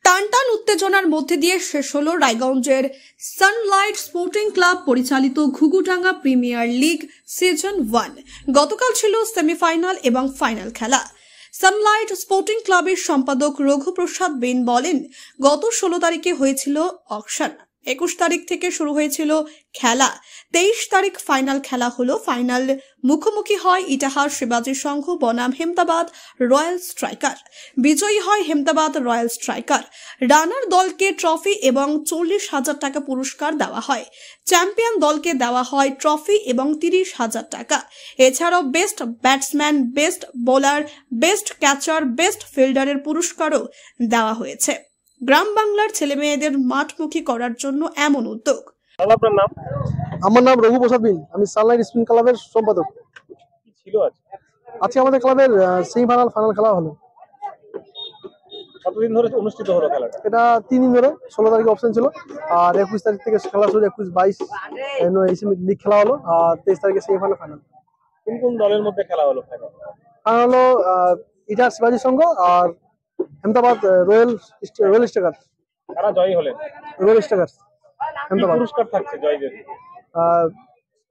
টানটান উত্তেজনার মধ্যে দিয়ে শেষ হলো রায়গঞ্জের সানলাইট স্পোর্টিং ক্লাব পরিচালিত ঘুঘুডাঙ্গা প্রিমিয়ার লিগ সিজন 1। গতকাল ছিল সেমিফাইনাল এবং ফাইনাল খেলা। সানলাইট স্পোর্টিং ক্লাবের সম্পাদক রঘুপ্রসাদ বেন বলেন, গত 16 তারিখে হয়েছিল অকশন, 21 তারিখ থেকে শুরু হয়েছিল খেলা, 23 তারিখ ফাইনাল খেলা হলো। ফাইনাল মুখোমুখি হয় ইটাহার শিবাজি সংঘ বনাম হেমদাবাদ রয়্যাল স্ট্রাইকার। বিজয়ী হয় হেমদাবাদ রয়্যাল স্ট্রাইকার। রানার দলকে ট্রফি এবং 40,000 টাকা পুরস্কার দেওয়া হয়। চ্যাম্পিয়ন দলকে দেওয়া হয় ট্রফি এবং 30,000 টাকা। এছাড়াও best batsman, best bowler, best catcher, best ফিল্ডারের পুরস্কারও দেওয়া হয়েছে। গ্রাম বাংলার ছেলেমেয়েদের মাঠমুখী করার জন্য এমন উদ্যোগ। আপনার নাম? আমার নাম রঘুপ্রসাদ বিন, আমি সানলাইট স্পিন ক্লাবের সম্পাদক। কি ছিল আজকে আমাদের ক্লাবের সেমিফাইনাল ফাইনাল খেলা হলো। কতদিন ধরে অনুষ্ঠিত হলো খেলাটা? এটা 3 দিন ধরে, 16 তারিখে অপশন ছিল, আর 21 তারিখ থেকে খেলা শুরু, 21-22 লিগ খেলা হলো, আর 23 তারিখে সেমিফাইনাল ফাইনাল। কোন কোন দলের মধ্যে খেলা হলো? ফাইনাল হলো ইটাহার শিবাজি সংঘ আর হেমদাবাদ রয়্যাল স্ট্রাইকার। কারা জয়ী হলেন? Royal striker Hemdabad. পুরস্কার থাকছে জয়ীদের?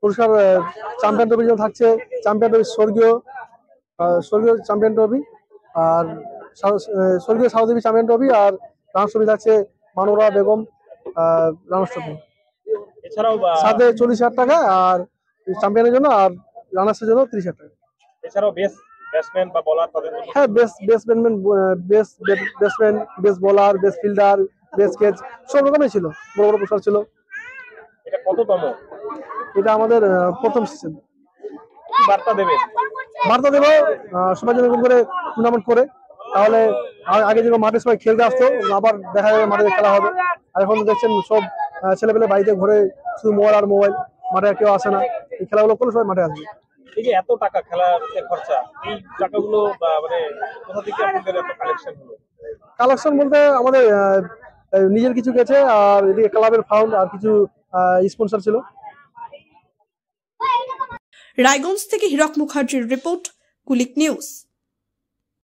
পুরস্কার চ্যাম্পিয়ন ট্রফি থাকছে, চ্যাম্পিয়ন ট্রফি স্বর্গীয় চ্যাম্পিয়ন ট্রফি, আর স্বর্গীয় সাউদেবী চ্যাম্পিয়ন ট্রফি, আর রানার্স ট্রফি থাকছে মানোরা বেগম রানার্স ট্রফি। এছাড়াও সাথে 40,000 টাকা, আর চ্যাম্পিয়নের জন্য আর রানার্সের জন্য 30,000 টাকা। এছাড়াও বেস্ট ব্যাটসম্যান বা বোলার তাদের জন্য? হ্যাঁ, best batsman, best bowler, best fielder, best catch, সব রকমের ছিল, বড় বড় পুরস্কার ছিল। এটা কততম? এটা আমাদের প্রথম সিজন। কি বার্তা দেবে? বার্তা দেবো সবাই যেন এরকম করে টুর্নামেন্ট করে, তাহলে আগে যেরকম মাঠে সবাই খেলতে আসতো, আবার দেখা যাবে মাঠে খেলা হবে। আর এখন দেখছেন সব ছেলেপেলে বাড়িতে ঘরে শুধু মোবাইল আর মোবাইল, মাঠে কেউ আসে না। এই খেলাগুলো করলে সবাই মাঠে আসবে। এই যে এত টাকা খেলাতে খরচা, এই টাকাগুলো মানে কোথা থেকে আপনাদের এত কালেকশন হলো? কালেকশন বলতে আমাদের নিজের কিছু গেছে, আর এদিকে ক্লাবের ফান্ড আর কিছু স্পন্সর ছিল। রায়গঞ্জ থেকে হীরক মুখার্জির রিপোর্ট, কুলিক নিউজ।